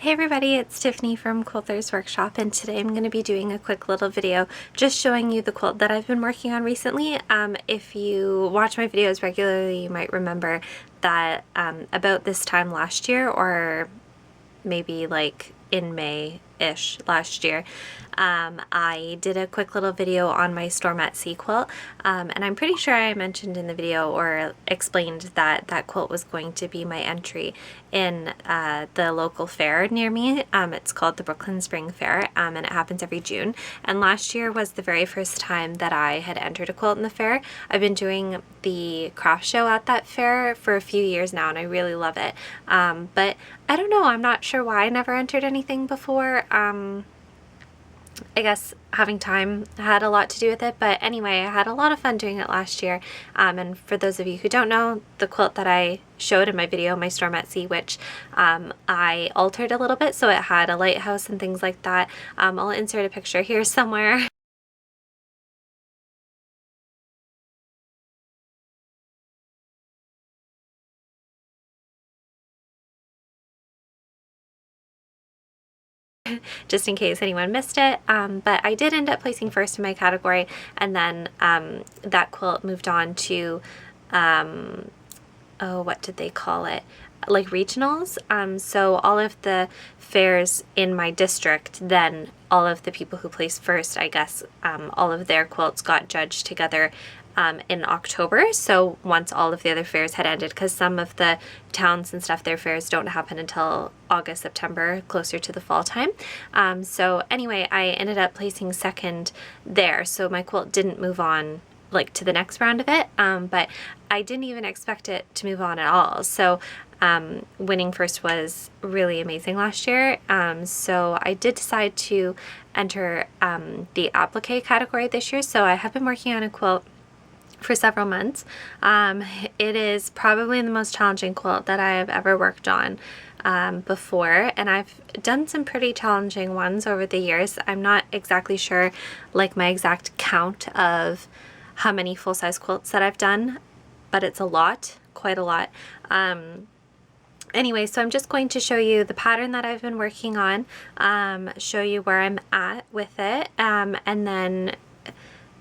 Hey everybody, it's Tiffany from Quilter's Workshop, and today I'm going to be doing a quick little video just showing you the quilt that I've been working on recently. If you watch my videos regularly, you might remember that about this time last year, or maybe like in May-ish last year, I did a quick little video on my Storm at Sea quilt, and I'm pretty sure I mentioned in the video or explained that that quilt was going to be my entry in the local fair near me. It's called the Brooklyn Spring Fair, and it happens every June. And last year was the very first time that I had entered a quilt in the fair. I've been doing the craft show at that fair for a few years now, and I really love it. But I don't know, I'm not sure why I never entered anything before. I guess having time had a lot to do with it, but anyway, I had a lot of fun doing it last year. And for those of you who don't know, the quilt that I showed in my video, my Storm at Sea, which I altered a little bit so it had a lighthouse and things like that. I'll insert a picture here somewhere. Just in case anyone missed it, but I did end up placing first in my category, and then that quilt moved on to oh, what did they call it, like regionals. So all of the fairs in my district, then all of the people who placed first, I guess, all of their quilts got judged together in October. So once all of the other fairs had ended, because some of the towns and stuff, their fairs don't happen until August, September, closer to the fall time. So anyway, I ended up placing second there. So my quilt didn't move on like to the next round of it, but I didn't even expect it to move on at all. So winning first was really amazing last year. So I did decide to enter the applique category this year. So I have been working on a quilt for several months. It is probably the most challenging quilt that I have ever worked on before, and I've done some pretty challenging ones over the years. I'm not exactly sure like my exact count of how many full-size quilts that I've done, but it's a lot, quite a lot. Anyway, so I'm just going to show you the pattern that I've been working on, show you where I'm at with it, and then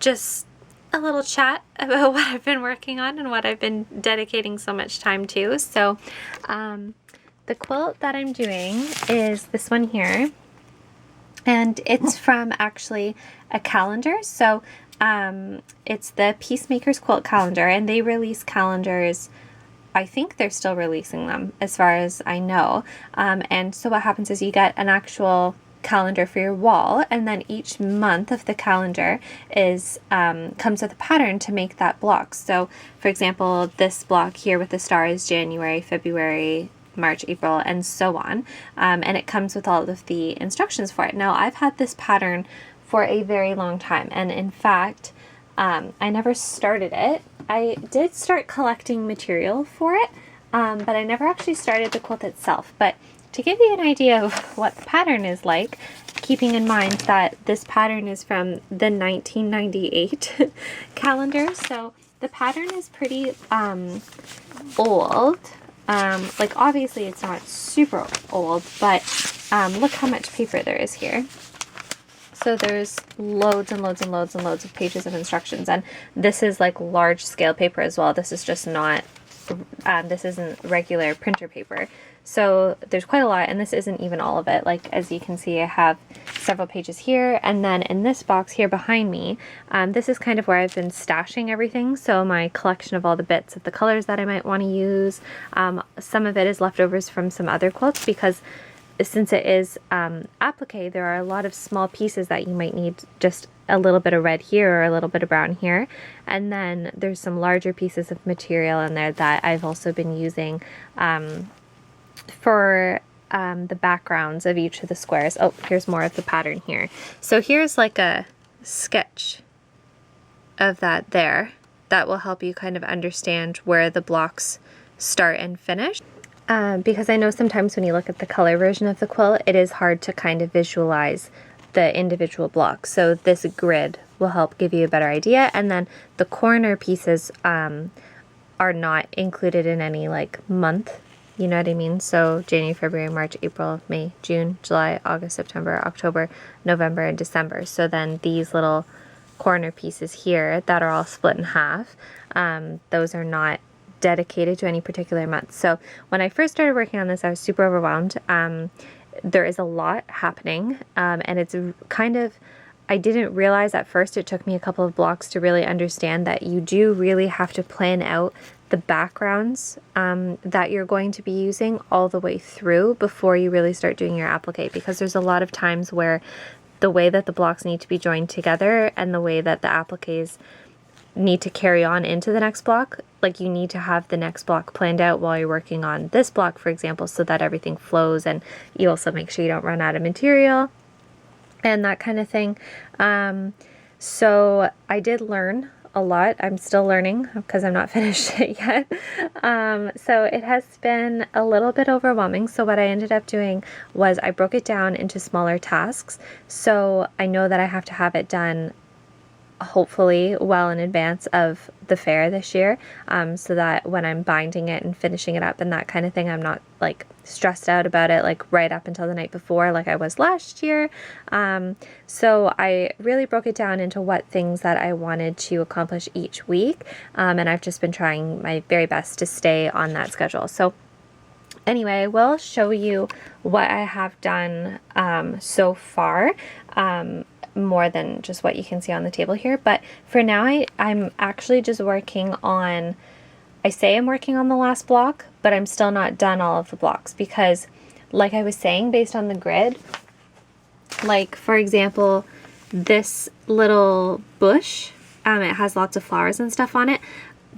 just a little chat about what I've been working on and what I've been dedicating so much time to. So the quilt that I'm doing is this one here, and it's from actually a calendar. So it's the Piecemakers quilt calendar, and they release calendars. I think they're still releasing them as far as I know. And so what happens is you get an actual calendar for your wall, and then each month of the calendar is comes with a pattern to make that block. So for example, this block here with the star is January, February, March, April, and so on, and it comes with all of the instructions for it. Now I've had this pattern for a very long time, and in fact I never started it. I did start collecting material for it, but I never actually started the quilt itself. But to give you an idea of what the pattern is like, keeping in mind that this pattern is from the 1998 calendar, so the pattern is pretty old. Like obviously it's not super old, but look how much paper there is here. So there's loads and loads and loads and loads of pages of instructions, and this is like large scale paper as well. This is just not, this isn't regular printer paper. So there's quite a lot, and this isn't even all of it. Like as you can see, I have several pages here, and then in this box here behind me, this is kind of where I've been stashing everything. So my collection of all the bits of the colors that I might want to use. Some of it is leftovers from some other quilts, because since it is applique, there are a lot of small pieces that you might need, just a little bit of red here or a little bit of brown here, and then there's some larger pieces of material in there that I've also been using for the backgrounds of each of the squares. Oh, here's more of the pattern here. So here's like a sketch of that there. That will help you kind of understand where the blocks start and finish. Because I know sometimes when you look at the color version of the quilt, it is hard to kind of visualize the individual blocks. So this grid will help give you a better idea. And then the corner pieces are not included in any like month You know what I mean? So January, February, March, April, May, June, July, August, September, October, November, and December. So then these little corner pieces here that are all split in half, those are not dedicated to any particular month. So when I first started working on this, I was super overwhelmed. There is a lot happening, and it's kind of, I didn't realize at first, it took me a couple of blocks to really understand that you do really have to plan out the backgrounds that you're going to be using all the way through before you really start doing your applique, because there's a lot of times where the way that the blocks need to be joined together and the way that the appliques need to carry on into the next block, like you need to have the next block planned out while you're working on this block, for example, so that everything flows, and you also make sure you don't run out of material and that kind of thing. So I did learn a lot. I'm still learning because I'm not finished it yet. So it has been a little bit overwhelming. So what I ended up doing was I broke it down into smaller tasks. So I know that I have to have it done hopefully well in advance of the fair this year, so that when I'm binding it and finishing it up and that kind of thing, I'm not like stressed out about it like right up until the night before like I was last year. So I really broke it down into what things that I wanted to accomplish each week, and I've just been trying my very best to stay on that schedule. So anyway, I will show you what I have done so far, more than just what you can see on the table here. But for now, I'm actually just working on, I say I'm working on the last block, but I'm still not done all of the blocks, because like I was saying, based on the grid, like for example, this little bush, it has lots of flowers and stuff on it.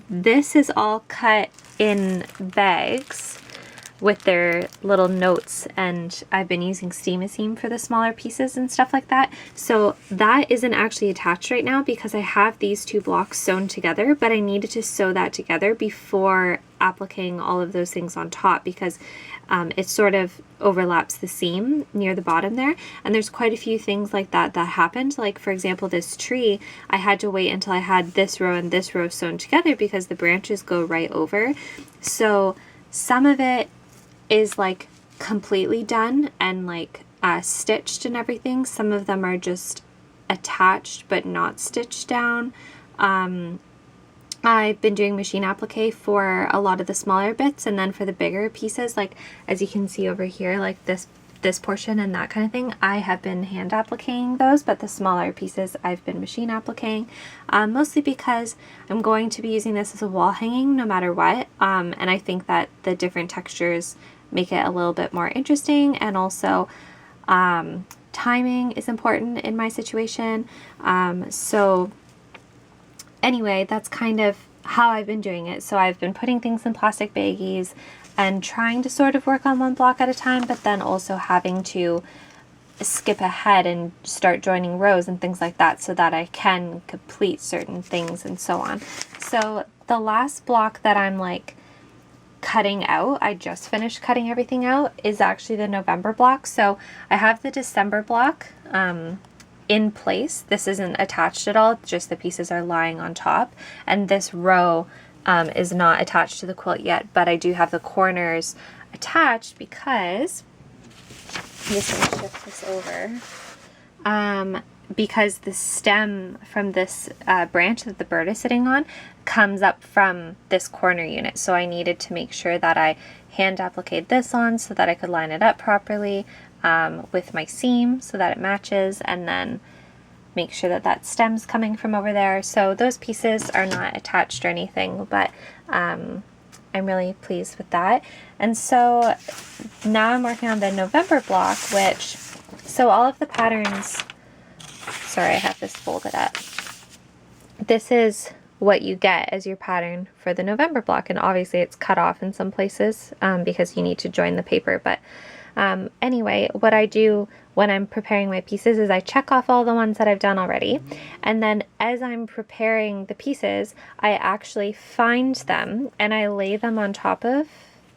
This is all cut in bags with their little notes, and I've been using steam for the smaller pieces and stuff like that. So that isn't actually attached right now because I have these two blocks sewn together, but I needed to sew that together before appliquing all of those things on top, because it sort of overlaps the seam near the bottom there, and there's quite a few things like that that happened. Like for example, this tree, I had to wait until I had this row and this row sewn together because the branches go right over. So some of it is like completely done and like stitched and everything. Some of them are just attached but not stitched down. I've been doing machine applique for a lot of the smaller bits, and then for the bigger pieces, like as you can see over here, like this portion and that kind of thing, I have been hand appliquing those, but the smaller pieces I've been machine appliquing, mostly because I'm going to be using this as a wall hanging no matter what, and I think that the different textures make it a little bit more interesting, and also timing is important in my situation. So anyway, that's kind of how I've been doing it. So I've been putting things in plastic baggies and trying to sort of work on one block at a time, but then also having to skip ahead and start joining rows and things like that so that I can complete certain things and so on. So the last block that I'm like cutting out, I just finished cutting everything out, is actually the November block. So I have the December block in place. This isn't attached at all, just the pieces are lying on top, and this row is not attached to the quilt yet, but I do have the corners attached because I'm just going to shift this over, because the stem from this branch that the bird is sitting on comes up from this corner unit. So I needed to make sure that I hand appliqued this on so that I could line it up properly with my seam so that it matches, and then make sure that that stem's coming from over there. So those pieces are not attached or anything, but I'm really pleased with that. And so now I'm working on the November block, which, so all of the patterns, sorry, I have this folded up. This is what you get as your pattern for the November block, and obviously it's cut off in some places because you need to join the paper. But anyway, what I do when I'm preparing my pieces is I check off all the ones that I've done already, and then as I'm preparing the pieces, I actually find them and I lay them on top of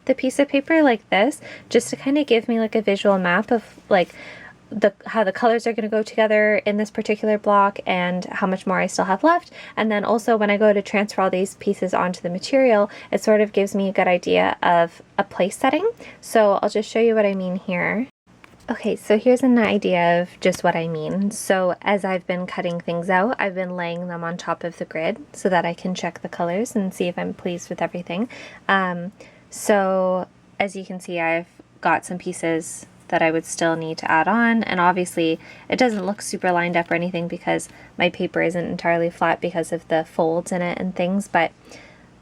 the piece of paper like this, just to kind of give me like a visual map of like how the colors are going to go together in this particular block and how much more I still have left. And then also when I go to transfer all these pieces onto the material, it sort of gives me a good idea of a place setting. So I'll just show you what I mean here. Okay, so here's an idea of just what I mean. So as I've been cutting things out, I've been laying them on top of the grid so that I can check the colors and see if I'm pleased with everything. So as you can see, I've got some pieces that I would still need to add on, and obviously it doesn't look super lined up or anything because my paper isn't entirely flat because of the folds in it and things, but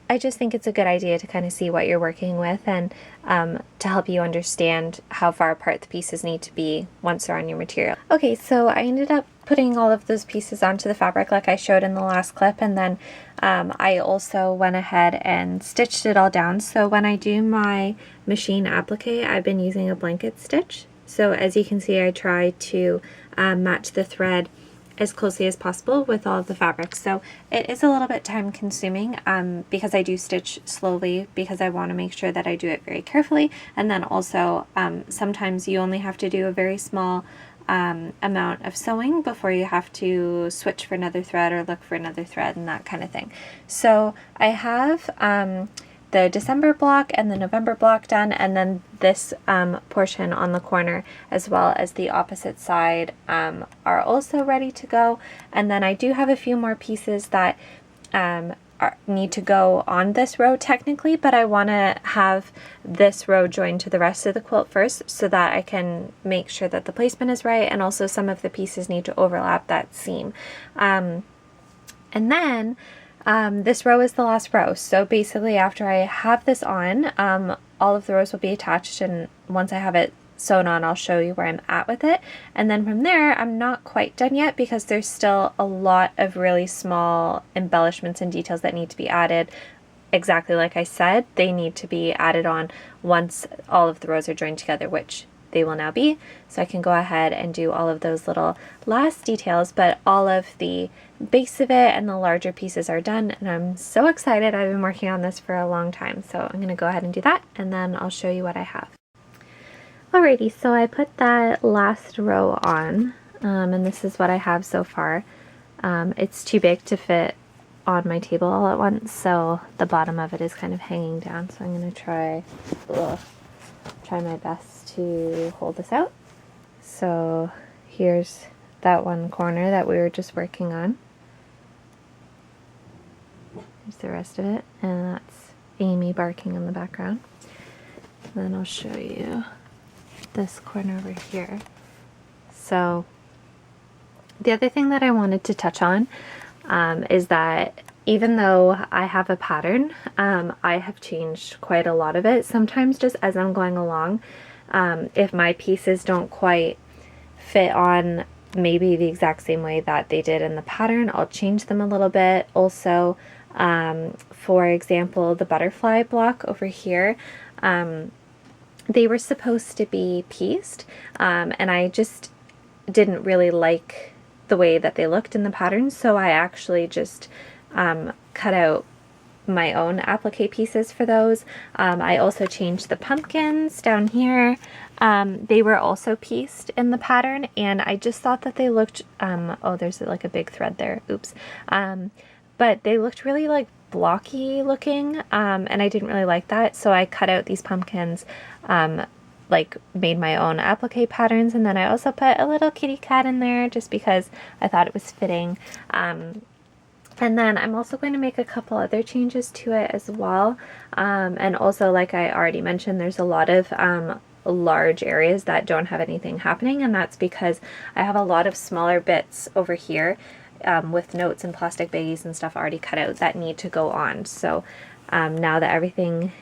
I just think it's a good idea to kind of see what you're working with and to help you understand how far apart the pieces need to be once they're on your material. Okay, so I ended up putting all of those pieces onto the fabric like I showed in the last clip, and then I also went ahead and stitched it all down. So when I do my machine applique, I've been using a blanket stitch. So as you can see, I try to match the thread as closely as possible with all of the fabrics. So it is a little bit time consuming because I do stitch slowly because I want to make sure that I do it very carefully. And then also sometimes you only have to do a very small amount of sewing before you have to switch for another thread or look for another thread and that kind of thing. So I have the December block and the November block done, and then this portion on the corner as well as the opposite side are also ready to go. And then I do have a few more pieces that need to go on this row technically, but I want to have this row joined to the rest of the quilt first so that I can make sure that the placement is right, and also some of the pieces need to overlap that seam. And then this row is the last row. So basically after I have this on, all of the rows will be attached, and once I have it sewn on, I'll show you where I'm at with it. And then from there, I'm not quite done yet because there's still a lot of really small embellishments and details that need to be added. Exactly like I said, they need to be added on once all of the rows are joined together, which they will now be. So I can go ahead and do all of those little last details, but all of the base of it and the larger pieces are done, and I'm so excited. I've been working on this for a long time, so I'm going to go ahead and do that, and then I'll show you what I have. Alrighty, so I put that last row on, and this is what I have so far. It's too big to fit on my table all at once, so the bottom of it is kind of hanging down, so I'm going to try my best to hold this out. So here's that one corner that we were just working on. Here's the rest of it, and that's Amy barking in the background. And then I'll show you this corner over here. So the other thing that I wanted to touch on is that even though I have a pattern, I have changed quite a lot of it. Sometimes just as I'm going along, if my pieces don't quite fit on maybe the exact same way that they did in the pattern, I'll change them a little bit. Also, for example, the butterfly block over here, they were supposed to be pieced, and I just didn't really like the way that they looked in the pattern, so I actually just cut out my own applique pieces for those. I also changed the pumpkins down here. They were also pieced in the pattern, and I just thought that they looked, oh, there's like a big thread there, oops. But they looked really like blocky looking, and I didn't really like that, so I cut out these pumpkins, like made my own applique patterns, and then I also put a little kitty cat in there just because I thought it was fitting. And then I'm also going to make a couple other changes to it as well. And also, like I already mentioned, there's a lot of large areas that don't have anything happening, and that's because I have a lot of smaller bits over here with notes and plastic baggies and stuff already cut out that need to go on. So now that everything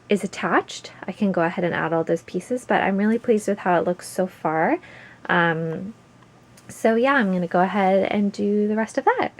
is attached, I can go ahead and add all those pieces, but I'm really pleased with how it looks so far. So yeah, I'm going to go ahead and do the rest of that.